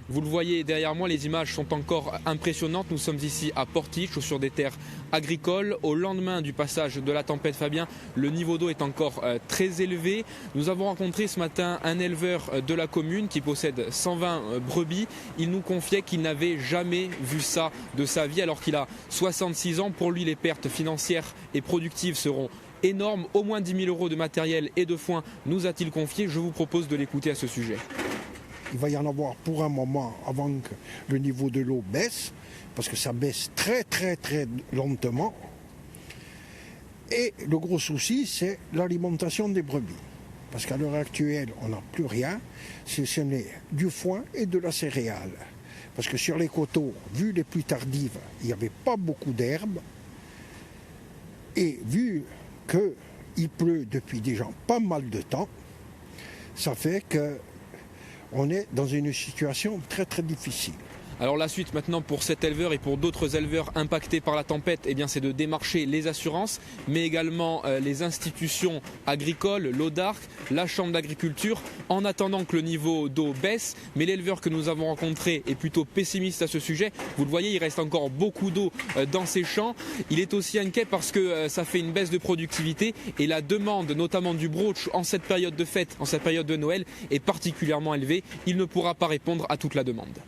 Vous le voyez derrière moi, les images sont encore impressionnantes. Nous sommes ici à Portiche, sur des terres agricoles. Au lendemain du passage de la tempête Fabien, le niveau d'eau est encore très élevé. Nous avons rencontré ce matin un éleveur de la commune qui possède 120 brebis. Il nous confiait qu'il n'avait jamais vu ça de sa vie alors qu'il a 66 ans. Pour lui, les pertes financières et productives seront énormes. Au moins 10 000 € de matériel et de foin, nous a-t-il confié. Je vous propose de l'écouter à ce sujet. Il va y en avoir pour un moment avant que le niveau de l'eau baisse, parce que ça baisse très lentement. Et le gros souci, c'est l'alimentation des brebis. Parce qu'à l'heure actuelle, on n'a plus rien, ce n'est du foin et de la céréale. Parce que sur les coteaux, vu les pluies tardives, il n'y avait pas beaucoup d'herbe. Et vu qu'il pleut depuis déjà pas mal de temps, ça fait que on est dans une situation très difficile. Alors la suite maintenant pour cet éleveur et pour d'autres éleveurs impactés par la tempête, eh bien, c'est de démarcher les assurances, mais également les institutions agricoles, l'ODARC, la Chambre d'agriculture, en attendant que le niveau d'eau baisse. Mais l'éleveur que nous avons rencontré est plutôt pessimiste à ce sujet. Vous le voyez, il reste encore beaucoup d'eau dans ses champs. Il est aussi inquiet parce que ça fait une baisse de productivité et la demande, notamment du brooch en cette période de fête, en cette période de Noël, est particulièrement élevée. Il ne pourra pas répondre à toute la demande.